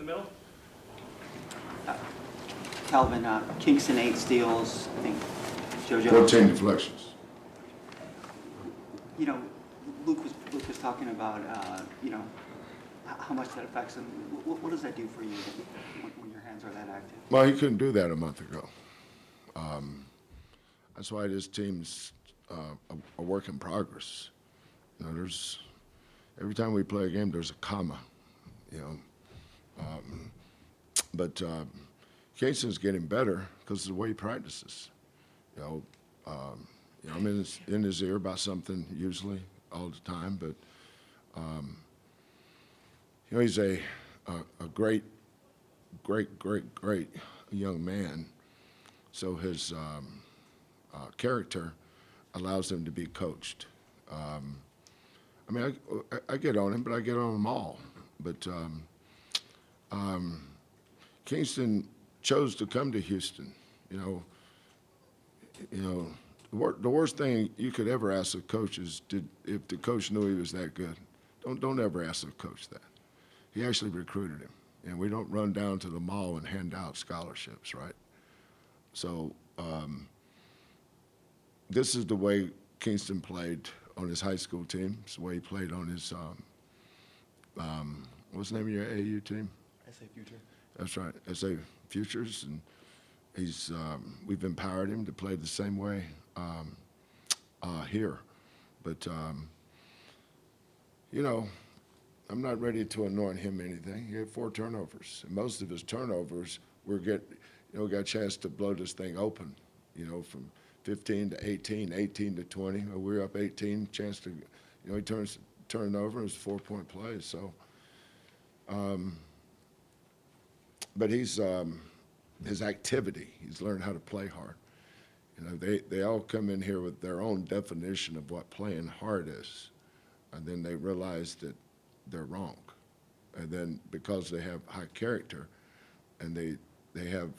middle. Kelvin, Kingston 8 steals, I think JoJo. 14 deflections. You know, Luke was talking about, how much that affects him. What does that do for you when your hands are that active? Well, he couldn't do that a month ago. That's why this team's a work in progress. You know, every time we play a game, there's a comma, you know. But Kingston's getting better because of the way he practices. I'm in his ear about something usually all the time, but he's a great young man. So his character allows him to be coached. I get on him, but I get on them all. But Kingston chose to come to Houston. The worst thing you could ever ask a coach is, if the coach knew he was that good. Don't ever ask a coach that. He actually recruited him, and we don't run down to the mall and hand out scholarships, right? So this is the way Kingston played on his high school team. It's the way he played on his what's the name of your AAU team? SA Future. That's right, SA Futures, and we've empowered him to play the same way here. But I'm not ready to anoint him anything. He had 4 turnovers, and most of his turnovers got a chance to blow this thing open. From 15 to 18, 18 to 20. We were up 18, chance to, he turned over. It was a 4-point play. So, but his activity, he's learned how to play hard. They all come in here with their own definition of what playing hard is, and then they realize that they're wrong. And then because they have high character, and they have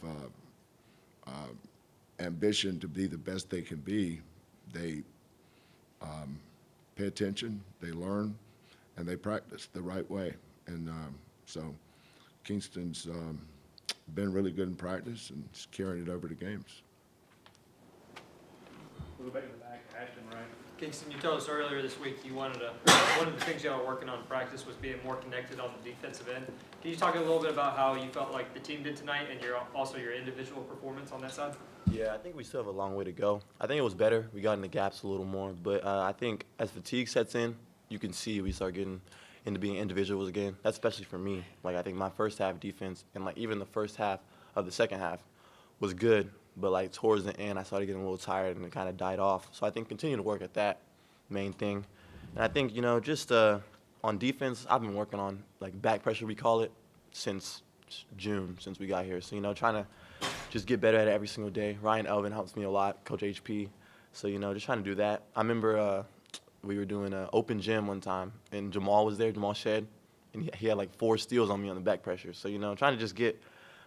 ambition to be the best they can be, they pay attention, they learn, and they practice the right way. And so Kingston's been really good in practice and is carrying it over to games. We'll go back to the back. Ashton, right? Kingston, you told us earlier this week one of the things y'all were working on in practice was being more connected on the defensive end. Can you talk a little bit about how you felt like the team did tonight and also your individual performance on that side? Yeah, I think we still have a long way to go. I think it was better. We got in the gaps a little more. But I think as fatigue sets in, you can see we start getting into being individuals again. That's especially for me. I think my first half defense and even the first half of the second half was good. But towards the end, I started getting a little tired and it kind of died off. So I think continue to work at that main thing. And I think, just on defense, I've been working on back pressure, we call it, since June, since we got here. So, trying to just get better at it every single day. Ryan Elvin helps me a lot, Coach HP. So, just trying to do that. I remember we were doing an open gym one time, and Jamal was there, Jamal Shed, and he had 4 steals on me on the back pressure. So, trying to just get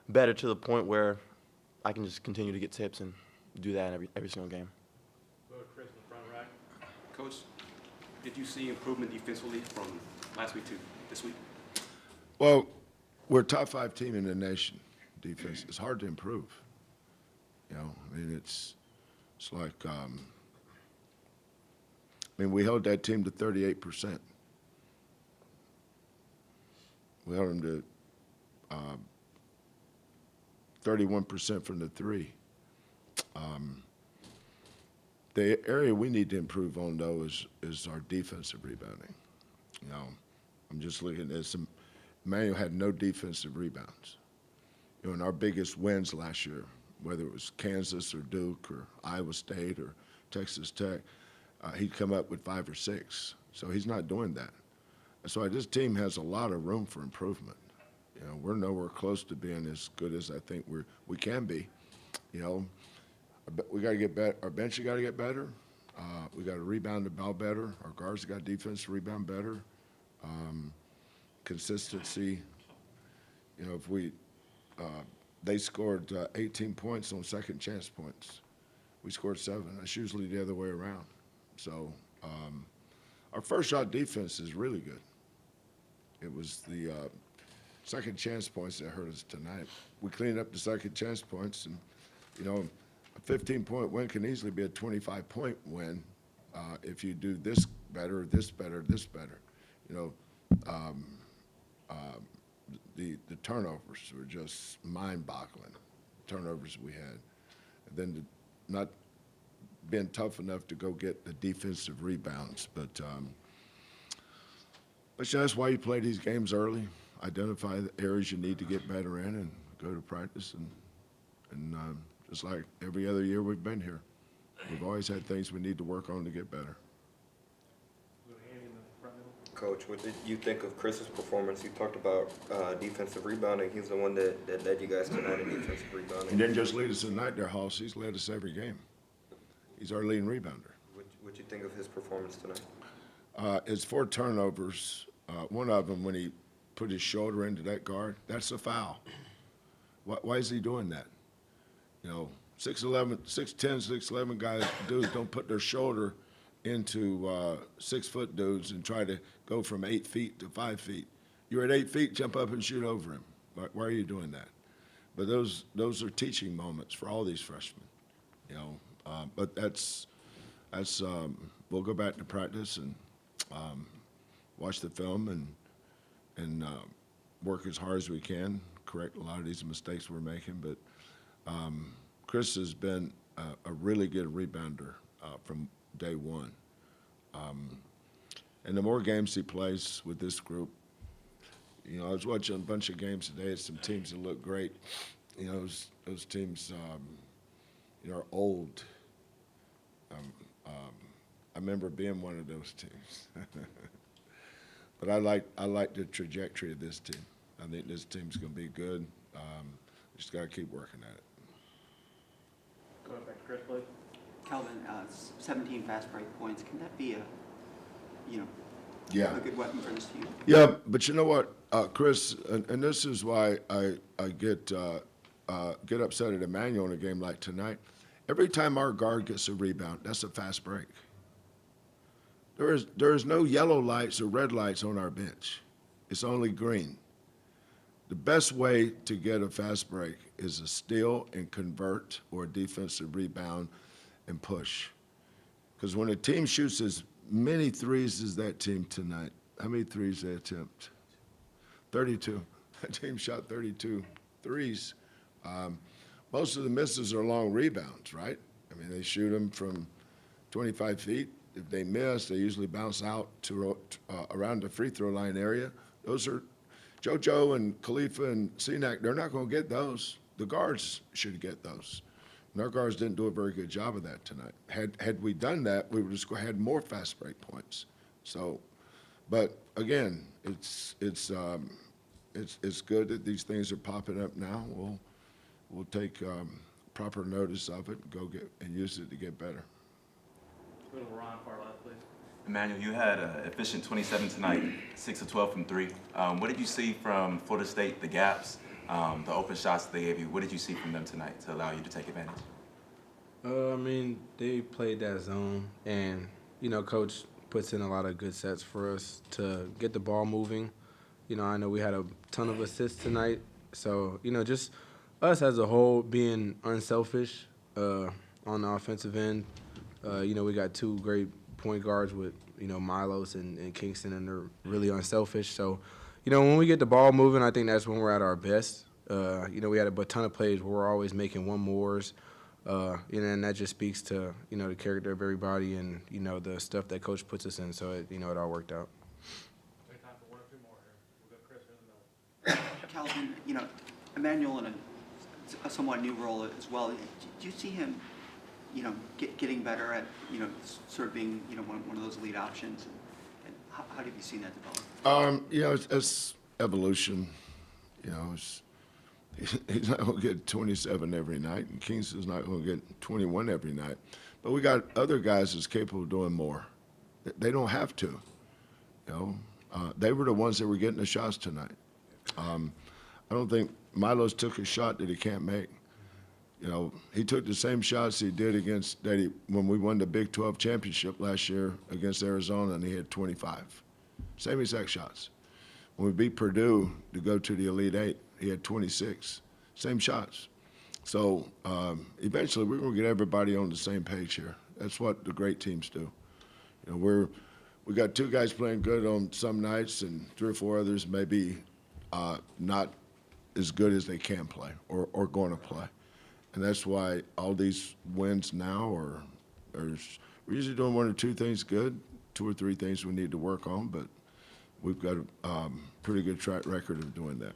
better to the point where I can just continue to get tips and do that in every single game. Go to Chris in the front right. Coach, did you see improvement defensively from last week to this week? Well, we're a top 5 team in the nation. Defense, it's hard to improve. It's like, we held that team to 38%. We held them to 31% from the 3. The area we need to improve on, though, is our defensive rebounding. I'm just looking at some. Emanuel had no defensive rebounds. In our biggest wins last year, whether it was Kansas or Duke or Iowa State or Texas Tech, he'd come up with 5 or 6. So he's not doing that. That's why this team has a lot of room for improvement. We're nowhere close to being as good as I think we can be. We got to get better. Our bench got to get better. We got to rebound the ball better. Our guards got defense to rebound better. Consistency. If they scored 18 points on second chance points. We scored 7. That's usually the other way around. So our first shot defense is really good. It was second chance points that hurt us tonight. We cleaned up the second chance points, and, you know, a 15-point win can easily be a 25-point win if you do this better, this better, this better. You know, the turnovers were just mind-boggling, turnovers we had. And then not being tough enough to go get the defensive rebounds. But you know, that's why you play these games early, identify the areas you need to get better in, and go to practice. And just like every other year we've been here, we've always had things we need to work on to get better. Go to Andy in the front middle. Coach, what did you think of Chris's performance? You talked about defensive rebounding. He's the one that led you guys tonight in defensive He rebounding. didn't just lead us tonight there, Hoss. He's led us every game. He's our leading rebounder. What'd you think of his performance tonight? His 4 turnovers, one of them when he put his shoulder into that guard, that's a foul. Why is he doing that? You know, 6'11", 6'10", 6'11" guys, dudes don't put their shoulder into 6-foot dudes and try to go from 8 feet to 5 feet. You're at 8 feet, jump up and shoot over him. Why are you doing that? But those are teaching moments for all these freshmen, you know. But that's we'll go back to practice and watch the film and work as hard as we can, correct a lot of these mistakes we're making. But Chris has been a really good rebounder from day one. And the more games he plays with this group, you know, I was watching a bunch of games today at some teams that look great. You know, those teams, you know, are old. I remember being one of those teams. But I like the trajectory of this team. I think this team's going to be good. Just got to keep working at it. Go back to Chris, please. Kelvin, 17 fast break points. Can that be a Yeah. a good weapon for this team? Yeah, but you know what, Chris, and this is why I get upset at Emanuel in a game like tonight. Every time our guard gets a rebound, that's a fast break. There is no yellow lights or red lights on our bench. It's only green. The best way to get a fast break is a steal and convert, or a defensive rebound and push. Because when a team shoots as many threes as that team tonight, how many threes they attempt? 32. That team shot 32 threes. Most of the misses are long rebounds, right? I mean, they shoot them from 25 feet. If they miss, they usually bounce out to around the free throw line area. Those are JoJo and Khalifa and Cenac. They're not going to get those. The guards should get those. And our guards didn't do a very good job of that tonight. Had we done that, we would just go ahead more fast break points. So, but again, it's good that these things are popping up now. We'll take proper notice of it and go get and use it to get better. Go to Ron, far left, please. Emmanuel, you had an efficient 27 tonight, 6 of 12 from 3. What did you see from Florida State, the gaps, the open shots they gave you? What did you see from them tonight to allow you to take advantage? I mean, they played that zone, and, you know, Coach puts in a lot of good sets for us to get the ball moving. You know, I know we had a ton of assists tonight, so, you know, just us as a whole being unselfish on the offensive end. You know, we got 2 great point guards with, you know, Milos and Kingston, and they're really unselfish. So, you know, when we get the ball moving, I think that's when we're at our best. You know, we had a ton of plays where we're always making one-mores. You know, and that just speaks to, you know, the character of everybody and, you know, the stuff that Coach puts us in. So, it all worked out. Take time for 1 or 2 more here. We'll go Chris in the middle. Kelvin, you know, Emanuel in a somewhat new role as well. Do you see him, you know, getting better at, you know, sort of being, you know, one of those lead options? And how have you seen that develop? You know, it's evolution. You know, he's not going to get 27 every night, and Kingston's not going to get 21 every night. But we got other guys that's capable of doing more. They don't have to. You know, they were the ones that were getting the shots tonight. I don't think Milos took a shot that he can't make. You know, he took the same shots he did when we won the Big 12 championship last year against Arizona, and he had 25. Same exact shots. When we beat Purdue to go to the Elite Eight, he had 26, same shots. So eventually we're going to get everybody on the same page here. That's what the great teams do. You know, we got 2 guys playing good on some nights and 3 or 4 others maybe not as good as they can play or going to play. And that's why all these wins now are we're usually doing 1 or 2 things good, 2 or 3 things we need to work on, but we've got a pretty good track record of doing that.